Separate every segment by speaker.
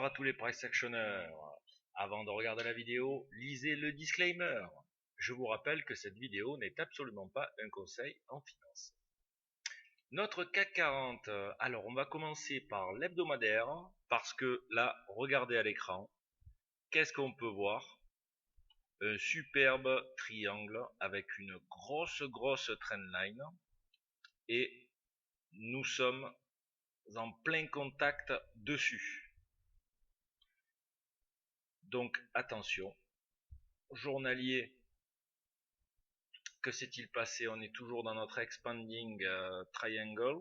Speaker 1: Bonsoir à tous les price actionneurs. Avant de regarder la vidéo, lisez le disclaimer. Je vous rappelle que cette vidéo n'est absolument pas un conseil en finance. Notre CAC 40, alors on va commencer par l'hebdomadaire, parce que là, regardez à l'écran, qu'est-ce qu'on peut voir? Un superbe triangle avec une grosse trendline, et nous sommes en plein contact dessus. Donc attention, journalier, que s'est-il passé? On est toujours dans notre expanding triangle.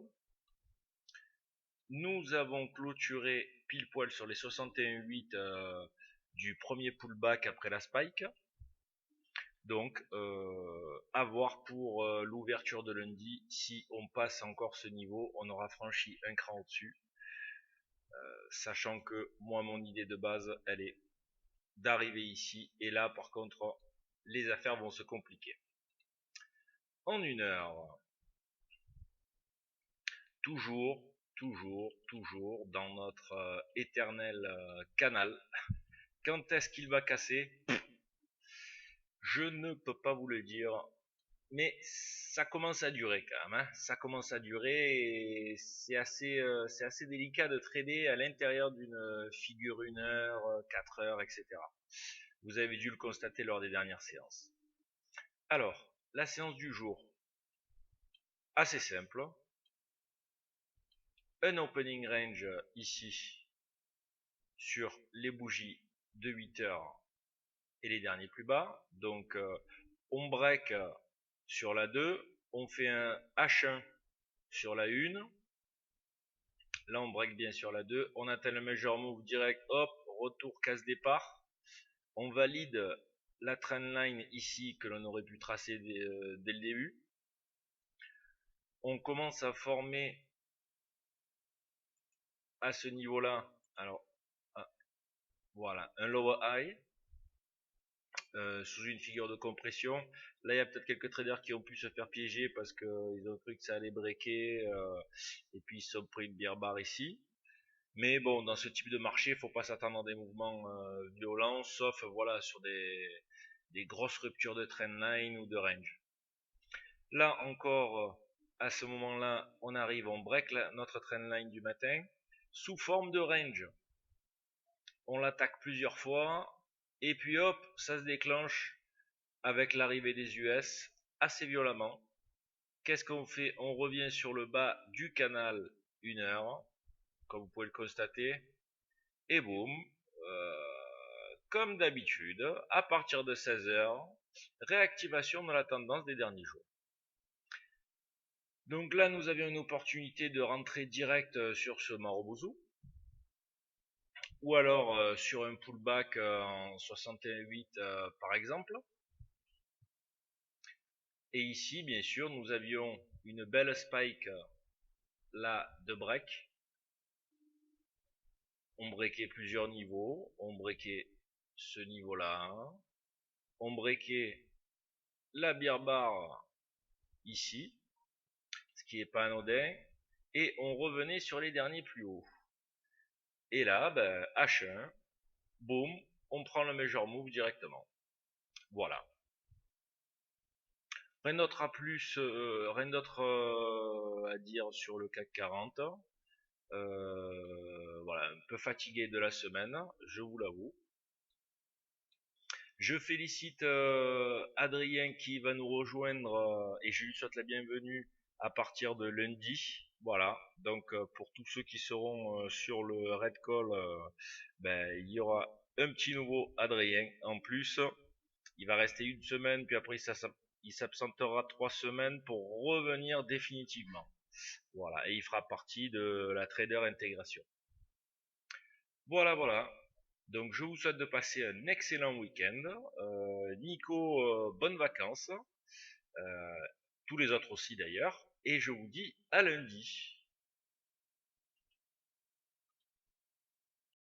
Speaker 1: Nous avons clôturé pile poil sur les 61,8 du premier pullback après la spike. Donc à voir pour l'ouverture de lundi. Si on passe encore ce niveau, on aura franchi un cran au-dessus. Sachant que moi, mon idée de base, elle est d'arriver ici, et là par contre les affaires vont se compliquer. En une heure, toujours dans notre éternel canal. Quand est-ce qu'il va casser? Je ne peux pas vous le dire, mais ça commence à durer quand même, hein. Ça commence à durer, et c'est assez délicat de trader à l'intérieur d'une figure 1 heure, 4 heures, etc. Vous avez dû le constater lors des dernières séances. Alors, la séance du jour, assez simple. Un opening range ici sur les bougies de 8 heures et les derniers plus bas. Donc, on break sur la 2, on fait un H1 sur la 1. Là, on break bien sur la 2. On atteint le major move direct, hop, retour casse départ. On valide la trendline ici que l'on aurait pu tracer dès le début. On commence à former à ce niveau-là, alors voilà, un lower high sous une figure de compression. Là, il y a peut-être quelques traders qui ont pu se faire piéger parce qu'ils ont cru que ça allait breaker et puis ils se sont pris une bear bar ici. Mais bon, dans ce type de marché, il ne faut pas s'attendre à des mouvements violents, sauf voilà sur des grosses ruptures de trendline ou de range. Là encore, à ce moment-là, on arrive, on break notre trendline du matin sous forme de range. On l'attaque plusieurs fois et puis hop, ça se déclenche avec l'arrivée des US assez violemment. Qu'est-ce qu'on fait? On revient sur le bas du canal 1 heure, comme vous pouvez le constater, et boum, comme d'habitude, à partir de 16 heures, réactivation de la tendance des derniers jours. Donc là, nous avions une opportunité de rentrer direct sur ce Marubozu, ou alors sur un pullback en 61,8 par exemple. Et ici, bien sûr, nous avions une belle spike là de break. On breakait plusieurs niveaux. On breakait ce niveau-là. On breakait la bear bar ici, ce qui n'est pas anodin. Et on revenait sur les derniers plus hauts. Et là, ben, H1, boum, on prend le major move directement. Voilà. Rien d'autre à dire sur le CAC 40. Voilà, un peu fatigué de la semaine, je vous l'avoue. Je félicite Adrien qui va nous rejoindre et je lui souhaite la bienvenue à partir de lundi. Voilà, donc pour tous ceux qui seront sur le Red Call, ben, il y aura un petit nouveau Adrien en plus. Il va rester une semaine, puis après il s'absentera 3 semaines pour revenir définitivement. Voilà, et il fera partie de la trader intégration. Voilà. Donc je vous souhaite de passer un excellent week-end. Nico, bonnes vacances. Tous les autres aussi d'ailleurs. Et je vous dis à lundi.